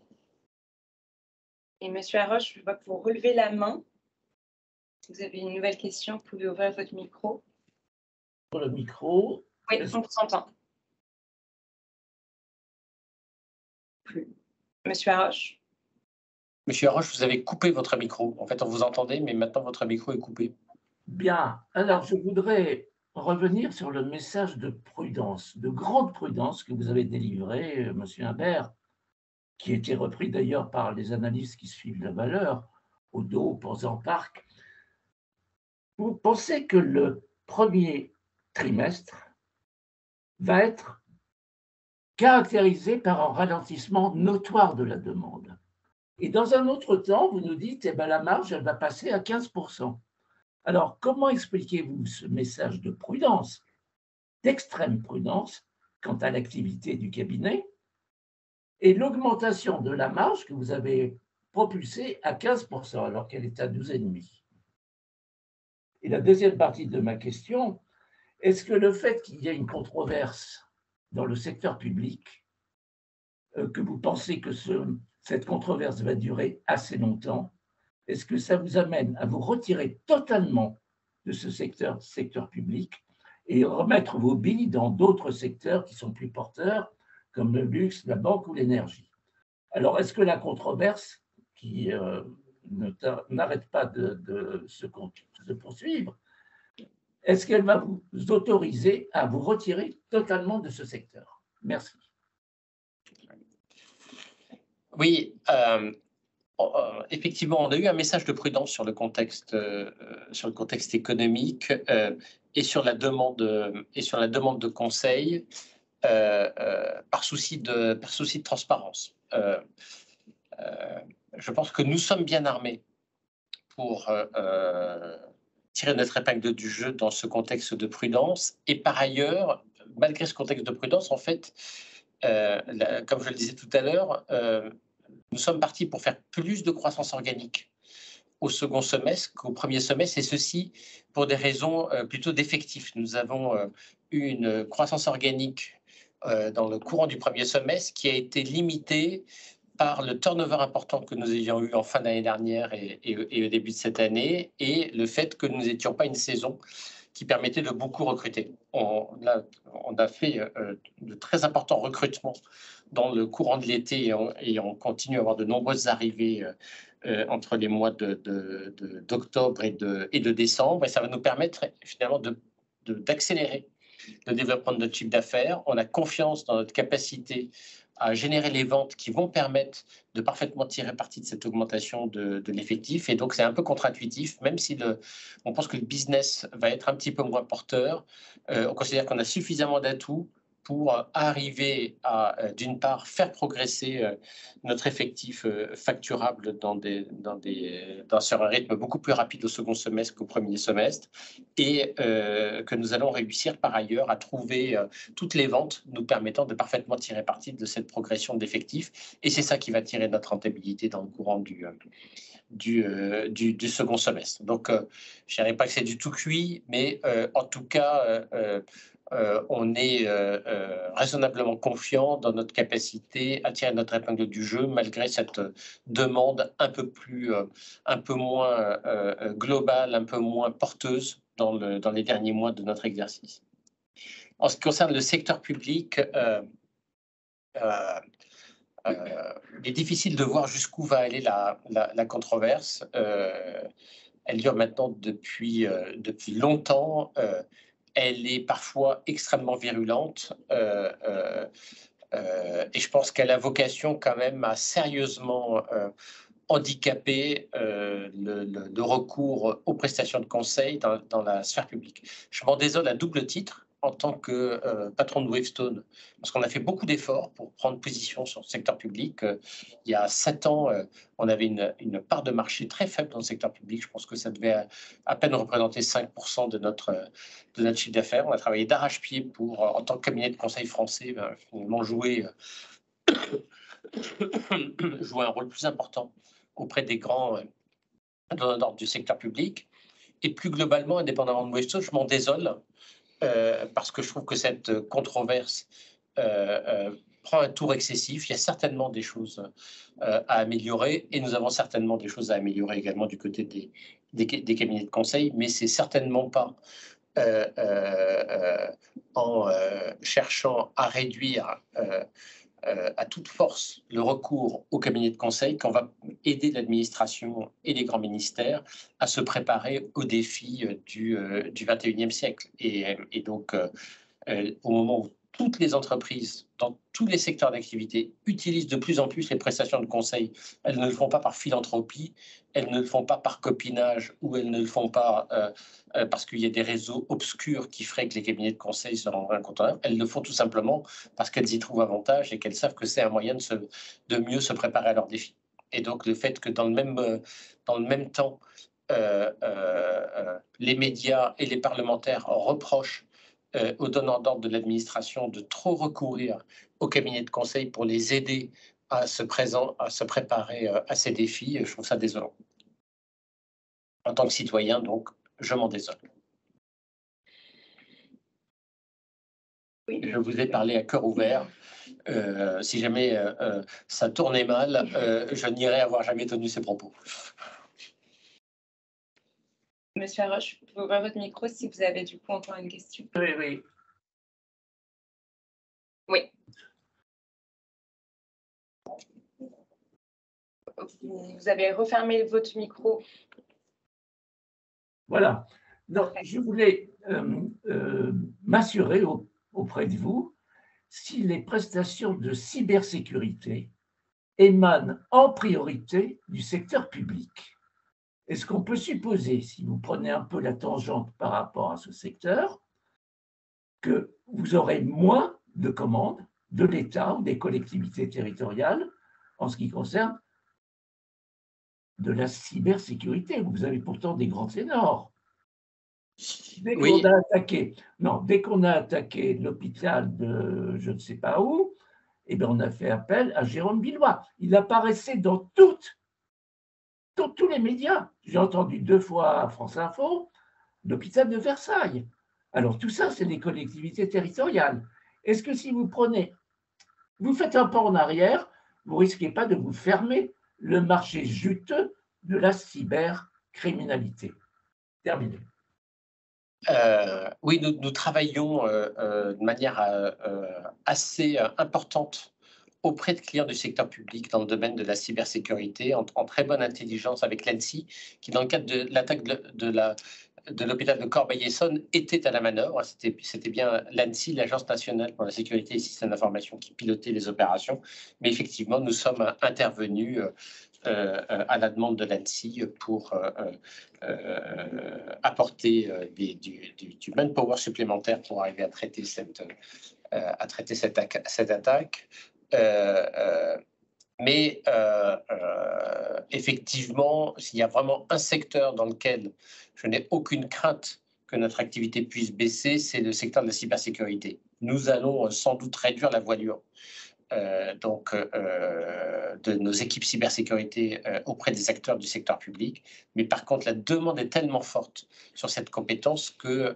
Et Monsieur Haroche, je vois que vous relevez la main. Si vous avez une nouvelle question, vous pouvez ouvrir votre micro. Pour le micro. Oui, on vous entend. Monsieur Haroche. Monsieur Haroche, vous avez coupé votre micro. En fait, on vous entendait, mais maintenant votre micro est coupé. Bien. Alors, je voudrais revenir sur le message de prudence, de grande prudence que vous avez délivré, Monsieur Imbert, qui a été repris d'ailleurs par les analystes qui suivent la valeur, Odo, Portzamparc. Vous pensez que le premier trimestre va être caractérisé par un ralentissement notoire de la demande. Et dans un autre temps, vous nous dites, eh ben, la marge, elle va passer à 15%. Alors, comment expliquez-vous ce message de prudence, d'extrême prudence, quant à l'activité du cabinet, et l'augmentation de la marge que vous avez propulsée à 15%, alors qu'elle est à 12,5%? Et la deuxième partie de ma question, est-ce que le fait qu'il y ait une controverse dans le secteur public, que vous pensez que cette controverse va durer assez longtemps, est-ce que ça vous amène à vous retirer totalement de ce secteur public et remettre vos billes dans d'autres secteurs qui sont plus porteurs, comme le luxe, la banque ou l'énergie? Alors, est-ce que la controverse, qui n'arrête pas de se poursuivre, est-ce qu'elle va vous autoriser à vous retirer totalement de ce secteur? Merci. Oui, effectivement, on a eu un message de prudence sur le contexte économique et sur la demande de conseil par souci de transparence. Je pense que nous sommes bien armés pour tirer notre épingle du jeu dans ce contexte de prudence. Et par ailleurs, malgré ce contexte de prudence, en fait, comme je le disais tout à l'heure, nous sommes partis pour faire plus de croissance organique au second semestre qu'au premier semestre, et ceci pour des raisons plutôt d'effectifs. Nous avons eu une croissance organique dans le courant du premier semestre qui a été limitée par le turnover important que nous avions eu en fin d'année dernière et au début de cette année, et le fait que nous n'étions pas une saison qui permettait de beaucoup recruter. On a fait de très importants recrutements dans le courant de l'été et on continue à avoir de nombreuses arrivées entre les mois d'octobre et de décembre, et ça va nous permettre finalement d'accélérer le développement de notre chiffre d'affaires. On a confiance dans notre capacité à générer les ventes qui vont permettre de parfaitement tirer parti de cette augmentation de l'effectif. Et donc, c'est un peu contre-intuitif, même si on pense que le business va être un petit peu moins porteur. On considère qu'on a suffisamment d'atouts pour arriver à, d'une part, faire progresser notre effectif facturable sur un rythme beaucoup plus rapide au second semestre qu'au premier semestre, et que nous allons réussir par ailleurs à trouver toutes les ventes nous permettant de parfaitement tirer parti de cette progression d'effectifs. Et c'est ça qui va tirer notre rentabilité dans le courant du second semestre. Donc, je ne dirais pas que c'est du tout cuit, mais en tout cas, on est raisonnablement confiant dans notre capacité à tirer notre épingle du jeu malgré cette demande un peu moins globale, un peu moins porteuse dans les derniers mois de notre exercice. En ce qui concerne le secteur public, il est difficile de voir jusqu'où va aller la controverse. Elle dure maintenant depuis longtemps. Elle est parfois extrêmement virulente. Et je pense qu'elle a vocation quand même à sérieusement handicaper le recours aux prestations de conseil dans la sphère publique. Je m'en désole à double titre en tant que patron de Wavestone, parce qu'on a fait beaucoup d'efforts pour prendre position sur le secteur public. Il y a 7 ans, on avait une part de marché très faible dans le secteur public. Je pense que ça devait à peine représenter 5% de notre chiffre d'affaires. On a travaillé d'arrache-pied pour, en tant que cabinet de conseil français, finalement jouer un rôle plus important auprès des grands donneurs du secteur public. Et plus globalement, indépendamment de Wavestone, je m'en désole parce que je trouve que cette controverse prend un tour excessif. Il y a certainement des choses à améliorer et nous avons certainement des choses à améliorer également du côté des cabinets de conseil, mais c'est certainement pas en cherchant à réduire à toute force le recours au cabinet de conseil qu'on va aider l'administration et les grands ministères à se préparer aux défis du 21e siècle. Et donc, au moment où toutes les entreprises, dans tous les secteurs d'activité, utilisent de plus en plus les prestations de conseil, elles ne le font pas par philanthropie, elles ne le font pas par copinage, ou elles ne le font pas parce qu'il y a des réseaux obscurs qui feraient que les cabinets de conseil se rendraient incontournables. Elles le font tout simplement parce qu'elles y trouvent avantage et qu'elles savent que c'est un moyen de mieux se préparer à leurs défis. Et donc, le fait que dans le même temps, les médias et les parlementaires reprochent aux donneurs d'ordre de l'administration de trop recourir aux cabinets de conseil pour les aider à se préparer à ces défis, je trouve ça désolant. En tant que citoyen, donc, je m'en désole. Oui. Je vous ai parlé à cœur ouvert. Si jamais ça tournait mal, je n'irai avoir jamais tenu ces propos. Monsieur Haroche, vous pouvez ouvrir votre micro si vous avez du coup encore une question. Oui, oui. Oui. Vous avez refermé votre micro. Voilà. Donc, je voulais m'assurer auprès de vous si les prestations de cybersécurité émanent en priorité du secteur public. Est-ce qu'on peut supposer, si vous prenez un peu la tangente par rapport à ce secteur, que vous aurez moins de commandes de l'État ou des collectivités territoriales en ce qui concerne de la cybersécurité? Vous avez pourtant des grands ténors. Dès qu'on a attaqué l'hôpital de je ne sais pas où, eh bien on a fait appel à Jérôme Billois. Il apparaissait dans tous les médias. J'ai entendu 2 fois à France Info l'hôpital de Versailles. Alors tout ça, c'est des collectivités territoriales. Est-ce que si vous faites un pas en arrière, vous ne risquez pas de vous fermer le marché juteux de la cybercriminalité? Terminé. Oui, nous travaillons de manière assez importante auprès de clients du secteur public dans le domaine de la cybersécurité, en très bonne intelligence avec l'ANSSI, qui, dans le cadre de l'attaque de l'hôpital de Corbeil-Essonnes, était à la manœuvre. C'était bien l'ANSSI, l'Agence nationale pour la sécurité et systèmes d'information, qui pilotait les opérations. Mais effectivement, nous sommes intervenus à la demande de l'ANSSI pour apporter du manpower supplémentaire pour arriver à traiter cette attaque. Mais effectivement, s'il y a vraiment un secteur dans lequel je n'ai aucune crainte que notre activité puisse baisser, c'est le secteur de la cybersécurité. Nous allons sans doute réduire la voilure de nos équipes cybersécurité auprès des acteurs du secteur public. Mais par contre, la demande est tellement forte sur cette compétence que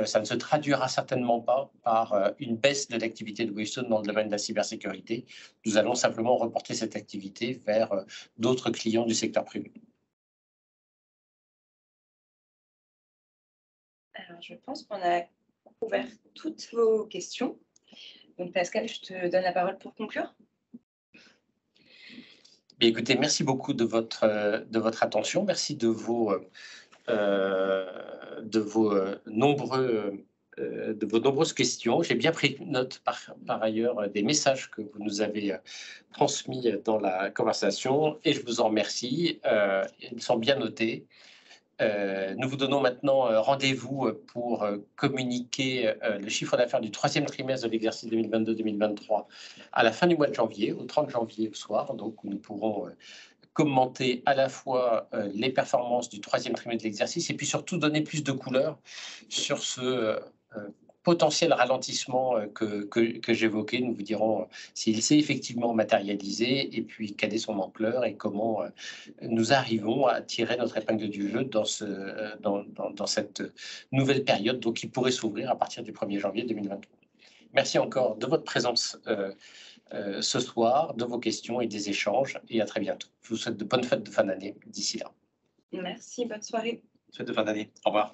ça ne se traduira certainement pas par une baisse de l'activité de Wavestone dans le domaine de la cybersécurité. Nous allons simplement reporter cette activité vers d'autres clients du secteur privé. Alors, je pense qu'on a couvert toutes vos questions. Donc, Pascal, je te donne la parole pour conclure. Bien, écoutez, merci beaucoup de votre attention. Merci de vos nombreuses questions. J'ai bien pris note par ailleurs des messages que vous nous avez transmis dans la conversation et je vous en remercie. Ils sont bien notés. Nous vous donnons maintenant rendez-vous pour communiquer le chiffre d'affaires du troisième trimestre de l'exercice 2022-2023 à la fin du mois de janvier, au 30 janvier au soir. Donc, où nous pourrons commenter à la fois les performances du troisième trimestre de l'exercice et puis surtout donner plus de couleur sur ce potentiel ralentissement que j'évoquais. Nous vous dirons s'il s'est effectivement matérialisé et puis quelle est son ampleur et comment nous arrivons à tirer notre épingle du jeu dans cette nouvelle période donc, qui pourrait s'ouvrir à partir du 1er janvier 2023. Merci encore de votre présence ce soir, de vos questions et des échanges et à très bientôt. Je vous souhaite de bonnes fêtes de fin d'année d'ici là. Merci, bonne soirée. Fête de fin d'année. Au revoir.